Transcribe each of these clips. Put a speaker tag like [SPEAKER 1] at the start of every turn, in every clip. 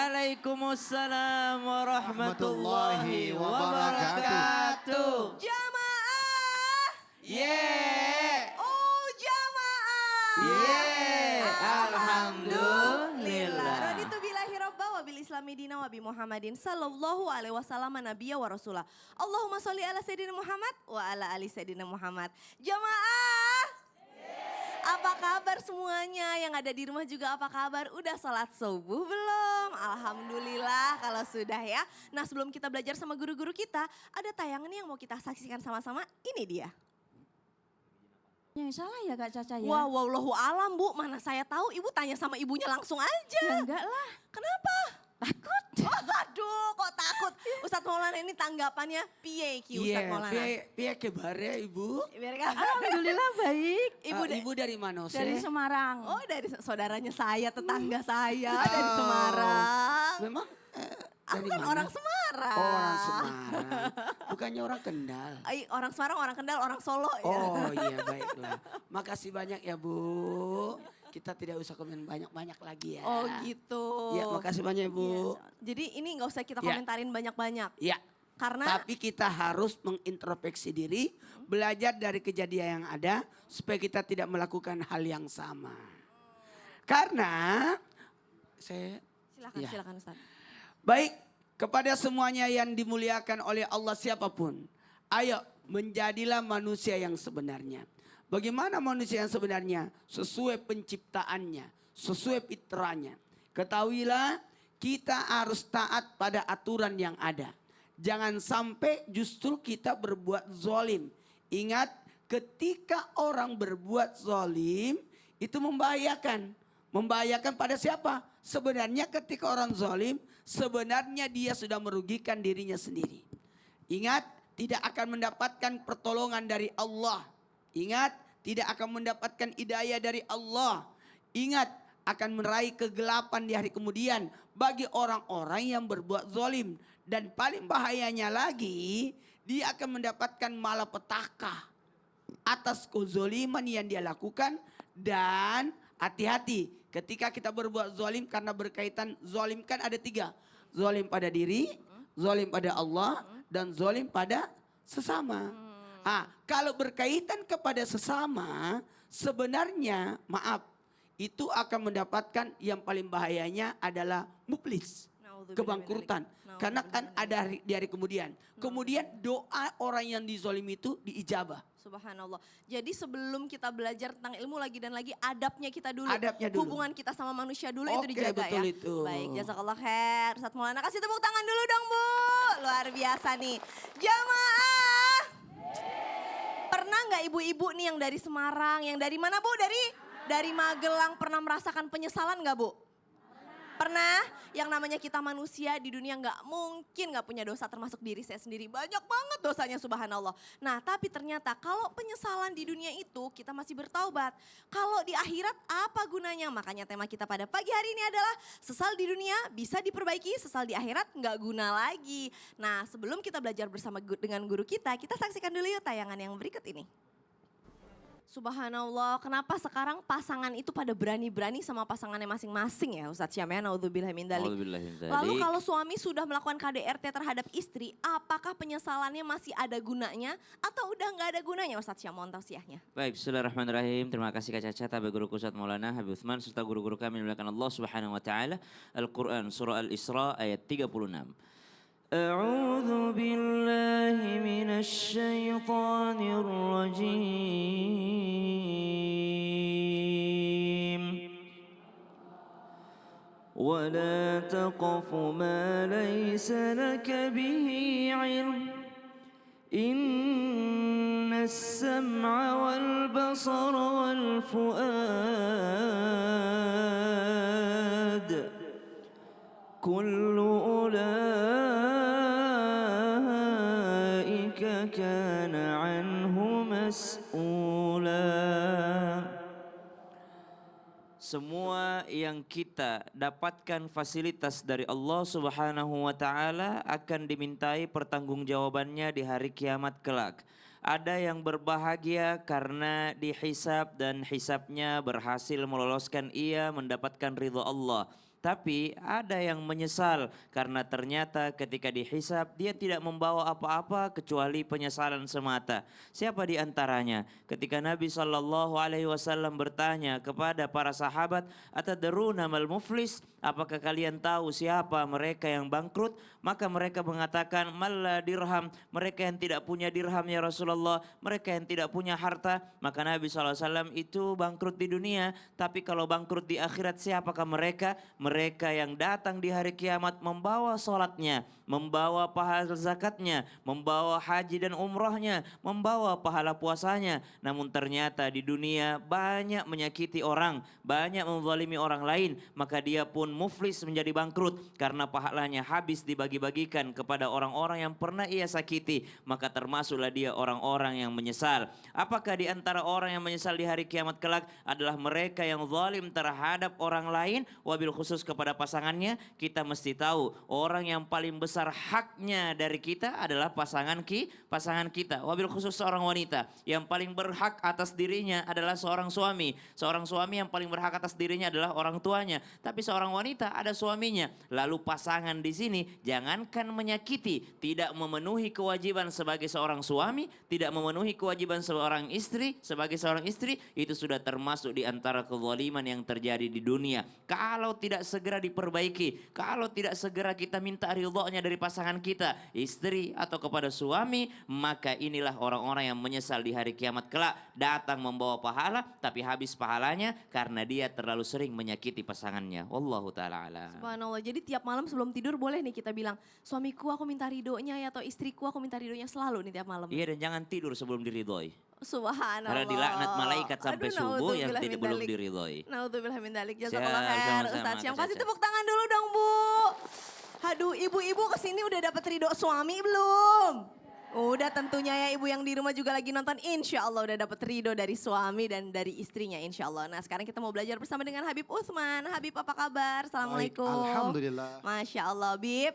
[SPEAKER 1] Waalaikumsalam warahmatullahi wabarakatuh.
[SPEAKER 2] Jamaah.
[SPEAKER 1] Yeah.
[SPEAKER 2] Oh jamaah.
[SPEAKER 1] Yeah. Alhamdulillah.
[SPEAKER 2] Raditu billahi robba wa bil islami dina wa bi Muhammadin sallallahu alaihi wasallam nabiyya wa rasulah. Allahumma sholli ala sayyidina Muhammad wa ala ali sayyidina Muhammad. Jamaah. Apa kabar semuanya yang ada di rumah juga apa kabar? Udah sholat subuh belum? Alhamdulillah kalau sudah ya. Nah sebelum kita belajar sama guru-guru kita, ada tayangan yang mau kita saksikan sama-sama. Ini dia.
[SPEAKER 3] Yang salah ya Kak Caca ya?
[SPEAKER 2] Wow, wallahu alam Bu, mana saya tahu ibu tanya sama ibunya langsung aja.
[SPEAKER 3] Ya enggak lah.
[SPEAKER 2] Kenapa?
[SPEAKER 3] Takut.
[SPEAKER 2] Oh, aduh kok takut. Ustadz Maulana ini tanggapannya piye ki Ustadz Maulana?
[SPEAKER 1] Piye kabarnya Ibu?
[SPEAKER 2] Biar kan.
[SPEAKER 3] Alhamdulillah baik.
[SPEAKER 1] Ibu dari mana sih?
[SPEAKER 3] Dari Semarang.
[SPEAKER 2] Oh dari saudaranya saya, tetangga saya dari Semarang.
[SPEAKER 1] Memang
[SPEAKER 2] Aku
[SPEAKER 1] dari
[SPEAKER 2] kan
[SPEAKER 1] mana?
[SPEAKER 2] orang Semarang.
[SPEAKER 1] Oh, orang Semarang. Bukannya orang Kendal.
[SPEAKER 2] Orang Semarang, orang Kendal, orang Solo ya.
[SPEAKER 1] Oh iya baiklah. Makasih banyak ya Bu. Kita tidak usah komen banyak-banyak lagi ya.
[SPEAKER 2] Oh gitu.
[SPEAKER 1] Ya makasih banyak Bu.
[SPEAKER 2] Jadi ini nggak usah kita
[SPEAKER 1] Ya.
[SPEAKER 2] komentarin banyak-banyak.
[SPEAKER 1] Ya.
[SPEAKER 2] Karena
[SPEAKER 1] Tapi kita harus mengintrospeksi diri, belajar dari kejadian yang ada supaya kita tidak melakukan hal yang sama. Karena Ya.
[SPEAKER 2] silakan Ustaz.
[SPEAKER 1] Baik, kepada semuanya yang dimuliakan oleh Allah siapapun, ayo menjadilah manusia yang sebenarnya. Bagaimana manusia yang sebenarnya? Sesuai penciptaannya, sesuai fitrahnya. Ketahuilah kita harus taat pada aturan yang ada. Jangan sampai justru kita berbuat zalim. Ingat, ketika orang berbuat zalim itu membahayakan. Membahayakan pada siapa? Sebenarnya ketika orang zalim, sebenarnya dia sudah merugikan dirinya sendiri. Ingat, tidak akan mendapatkan pertolongan dari Allah. Ingat, tidak akan mendapatkan hidayah dari Allah. Ingat, akan meraih kegelapan di hari kemudian bagi orang-orang yang berbuat zalim. Dan paling bahayanya lagi, dia akan mendapatkan malapetaka atas kezaliman yang dia lakukan. Dan hati-hati ketika kita berbuat zalim, karena berkaitan zalim kan ada 3. Zalim pada diri, zalim pada Allah, dan zalim pada sesama. Kalau berkaitan kepada sesama, sebenarnya maaf, itu akan mendapatkan yang paling bahayanya adalah muflis, kebangkrutan. Karena kan ada di hari kemudian. Kemudian doa orang yang dizalimi itu diijabah.
[SPEAKER 2] Subhanallah. Jadi sebelum kita belajar tentang ilmu lagi dan lagi, adabnya kita dulu.
[SPEAKER 1] Adabnya dulu.
[SPEAKER 2] Hubungan kita sama manusia dulu itu
[SPEAKER 1] Oke,
[SPEAKER 2] dijaga
[SPEAKER 1] betul
[SPEAKER 2] ya.
[SPEAKER 1] itu.
[SPEAKER 2] Baik, jazakallah khair. Ustadz Maulana kasih tepuk tangan dulu dong Bu. Luar biasa nih. Jamaah. Pernah nggak ibu-ibu nih yang dari Semarang, yang dari mana Bu? Dari Magelang pernah merasakan penyesalan nggak Bu? Pernah? Yang namanya kita manusia di dunia nggak mungkin nggak punya dosa, termasuk diri saya sendiri. Banyak banget dosanya subhanallah. Nah tapi ternyata kalau penyesalan di dunia itu kita masih bertaubat. Kalau di akhirat apa gunanya? Makanya tema kita pada pagi hari ini adalah sesal di dunia bisa diperbaiki, sesal di akhirat nggak guna lagi. Nah sebelum kita belajar bersama dengan guru kita saksikan dulu yuk tayangan yang berikut ini. Subhanallah, kenapa sekarang pasangan itu pada berani-berani sama pasangannya masing-masing ya Ustadz Syam ya, naudzubillah min dzalik. Lalu kalau suami sudah melakukan KDRT terhadap istri, apakah penyesalannya masih ada gunanya atau udah nggak ada gunanya Ustadz Syam? Mohon tausiahnya.
[SPEAKER 4] Baik, bismillahirrahmanirrahim. Terima kasih Kak Caca, tabe guru Ustadz Maulana Habib Utsman serta guru-guru kami dimuliakan Allah Subhanahu wa taala. Al-Qur'an surah Al-Isra ayat 36. أعوذ بالله من الشيطان الرجيم ولا تقف ما ليس لك به علم إن السمع والبصر والفؤاد كل كان عنه مسؤولا. Semua yang kita dapatkan fasilitas dari Allah Subhanahu wa taala akan dimintai pertanggungjawabannya di hari kiamat kelak. Ada yang berbahagia karena dihisab dan hisabnya berhasil meloloskan ia mendapatkan ridha Allah. Tapi ada yang menyesal karena ternyata ketika dihisab dia tidak membawa apa-apa kecuali penyesalan semata. Siapa di antaranya? Ketika Nabi SAW bertanya kepada para sahabat, "Atadruna mal muflis?" Apakah kalian tahu siapa mereka yang bangkrut? Maka mereka mengatakan, "Malla dirham." Mereka yang tidak punya dirham ya Rasulullah. Mereka yang tidak punya harta. Maka Nabi SAW itu bangkrut di dunia. Tapi kalau bangkrut di akhirat siapakah mereka? Mereka yang datang di hari kiamat membawa sholatnya, membawa pahala zakatnya, membawa haji dan umrohnya, membawa pahala puasanya. Namun ternyata di dunia banyak menyakiti orang, banyak menzalimi orang lain. Maka dia pun muflis menjadi bangkrut karena pahalanya habis dibagi-bagikan kepada orang-orang yang pernah ia sakiti. Maka termasuklah dia orang-orang yang menyesal. Apakah di antara orang yang menyesal di hari kiamat kelak adalah mereka yang zalim terhadap orang lain, wabil khusus kepada pasangannya? Kita mesti tahu orang yang paling besar haknya dari kita adalah pasangan kita. Wabil khusus seorang wanita yang paling berhak atas dirinya adalah seorang suami. Seorang suami yang paling berhak atas dirinya adalah orang tuanya. Tapi seorang wanita ada suaminya. Lalu pasangan di sini jangankan menyakiti, tidak memenuhi kewajiban sebagai seorang suami, tidak memenuhi kewajiban seorang istri, sebagai seorang istri, itu sudah termasuk di antara kezaliman yang terjadi di dunia. Kalau tidak segera diperbaiki, kalau tidak segera kita minta ridhonya dari pasangan kita, istri atau kepada suami, maka inilah orang-orang yang menyesal di hari kiamat kelak, datang membawa pahala tapi habis pahalanya karena dia terlalu sering menyakiti pasangannya. Wallahu taala alam.
[SPEAKER 2] Subhanallah. Jadi tiap malam sebelum tidur boleh nih kita bilang, suamiku aku minta ridhonya ya, atau istriku aku minta ridhonya, selalu nih tiap malam.
[SPEAKER 4] Iya, dan jangan tidur sebelum diridhoi.
[SPEAKER 2] Subhanallah.
[SPEAKER 4] Karena dilaknat malaikat sampai
[SPEAKER 2] Aduh,
[SPEAKER 4] subuh yang
[SPEAKER 2] naudzubillah
[SPEAKER 4] tidak
[SPEAKER 2] min
[SPEAKER 4] belum
[SPEAKER 2] dalik.
[SPEAKER 4] diridhoi.
[SPEAKER 2] Naudzubillah min dalik.
[SPEAKER 4] Siap,
[SPEAKER 2] Jazakallah khair
[SPEAKER 4] sama-sama,
[SPEAKER 2] Ustaz Syam.
[SPEAKER 4] Kak
[SPEAKER 2] Kasih
[SPEAKER 4] Caca.
[SPEAKER 2] tepuk tangan dulu dong Bu. Aduh, ibu-ibu kesini udah dapet ridho suami belum? Udah tentunya ya, ibu yang di rumah juga lagi nonton, insya Allah udah dapet ridho dari suami dan dari istrinya insya Allah. Nah sekarang kita mau belajar bersama dengan Habib Utsman. Habib apa kabar? Assalamualaikum.
[SPEAKER 5] Alhamdulillah.
[SPEAKER 2] Masya Allah Bib.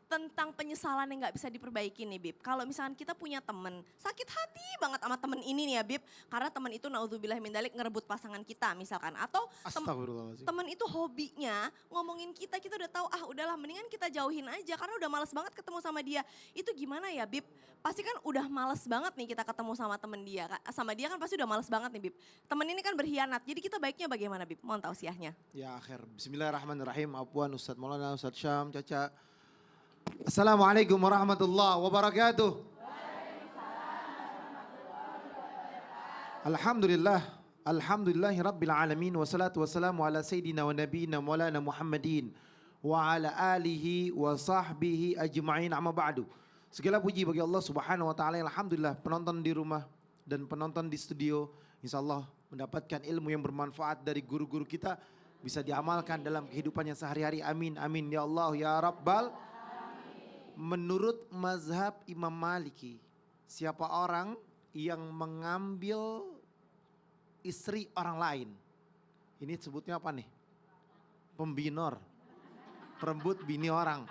[SPEAKER 2] Tentang penyesalan yang gak bisa diperbaiki nih Bib. Kalau misalkan kita punya temen, sakit hati banget sama temen ini nih ya Bib. Karena temen itu naudzubillah min dalik ngerebut pasangan kita misalkan. Atau
[SPEAKER 5] Astagfirullahaladzim.
[SPEAKER 2] temen itu hobinya ngomongin kita udah tahu udahlah mendingan kita jauhin aja karena udah males banget ketemu sama dia. Itu gimana ya Bib? Pasti kan udah males banget nih kita ketemu sama temen dia. Sama dia kan pasti udah males banget nih Bib. Temen ini kan berkhianat, jadi kita baiknya bagaimana Bib? Mohon tausiahnya.
[SPEAKER 5] Ya akhir. Bismillahirrahmanirrahim. Apuan Ustadz Maulana, Ustadz Syam, Caca. Assalamualaikum warahmatullahi wabarakatuh. Alhamdulillah. Alhamdulillahi rabbil alamin. Wassalatu wassalamu ala sayyidina wa nabiyina maulana Muhammadin. Wa ala alihi wa sahbihi ajma'in amma ba'du. Segala puji bagi Allah subhanahu wa ta'ala. Alhamdulillah penonton di rumah dan penonton di studio, insyaallah mendapatkan ilmu yang bermanfaat dari guru-guru kita, bisa diamalkan dalam kehidupannya sehari-hari. Amin, amin ya Allah ya Rabbal. Menurut mazhab Imam Maliki, siapa orang yang mengambil istri orang lain, ini sebutnya apa nih? Pembinor, perebut bini orang,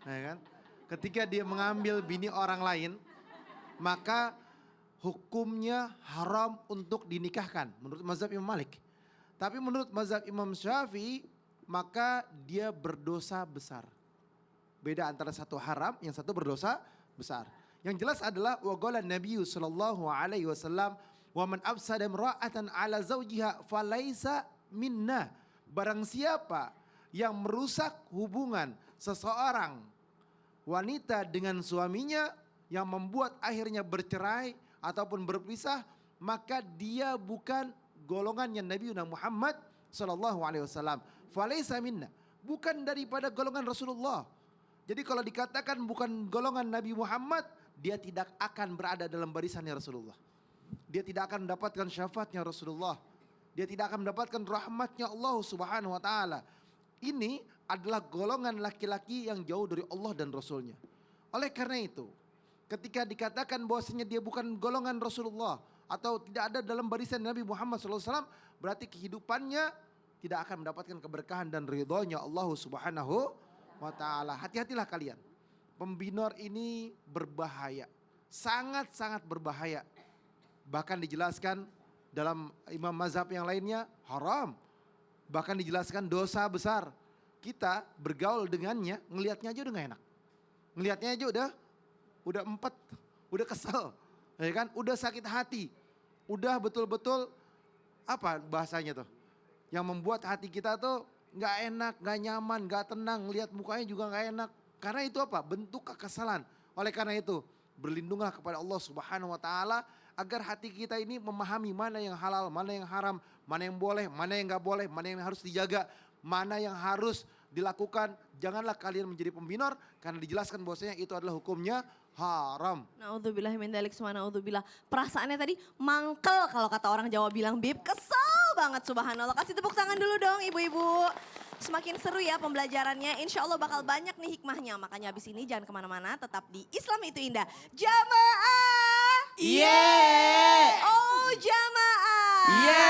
[SPEAKER 5] ya kan? Ketika dia mengambil bini orang lain, maka hukumnya haram untuk dinikahkan menurut mazhab Imam Malik. Tapi menurut mazhab Imam Syafi'i, maka dia berdosa besar. Beda antara satu haram, yang satu berdosa besar. Yang jelas adalah waqala Nabi sallallahu alaihi wasallam, wa man afsada imra'atan ala zawjiha falaisa minna. Barang siapa yang merusak hubungan seseorang wanita dengan suaminya yang membuat akhirnya bercerai ataupun berpisah, maka dia bukan golongannya Nabi Muhammad sallallahu alaihi wasallam. Falaisa minna, bukan daripada golongan Rasulullah. Jadi kalau dikatakan bukan golongan Nabi Muhammad, dia tidak akan berada dalam barisannya Rasulullah. Dia tidak akan mendapatkan syafaatnya Rasulullah. Dia tidak akan mendapatkan rahmatnya Allah subhanahu wa ta'ala. Ini adalah golongan laki-laki yang jauh dari Allah dan Rasulnya. Oleh karena itu, ketika dikatakan bahwasanya dia bukan golongan Rasulullah atau tidak ada dalam barisan Nabi Muhammad SAW, berarti kehidupannya tidak akan mendapatkan keberkahan dan ridhonya Allah subhanahu wa ta'ala. Hati-hatilah kalian. Pembinor ini berbahaya. Sangat-sangat berbahaya. Bahkan dijelaskan dalam imam mazhab yang lainnya haram. Bahkan dijelaskan dosa besar. kita bergaul dengannya, ngelihatnya aja udah gak enak. Ngelihatnya aja udah empet, udah kesel, ya kan? Udah sakit hati, udah betul-betul apa bahasanya tuh? Yang membuat hati kita tuh gak enak, gak nyaman, gak tenang, lihat mukanya juga gak enak. Karena itu apa? Bentuk kekesalan. Oleh karena itu, berlindunglah kepada Allah Subhanahu wa taala agar hati kita ini memahami mana yang halal, mana yang haram, mana yang boleh, mana yang gak boleh, mana yang harus dijaga, mana yang harus dilakukan. Janganlah kalian menjadi pembinor karena dijelaskan bahwasanya itu adalah hukumnya haram.
[SPEAKER 2] Naudzubillah min dzalik, naudzubillah. Perasaannya tadi mangkel kalau kata orang Jawa bilang, Bib, kesel banget subhanallah. Kasih tepuk tangan dulu dong ibu-ibu. Semakin seru ya pembelajarannya, insya Allah bakal banyak nih hikmahnya. Makanya habis ini jangan kemana-mana, tetap di Islam itu Indah. Jamaah!
[SPEAKER 1] Yeah.
[SPEAKER 2] Oh jamaah!
[SPEAKER 1] Yeah.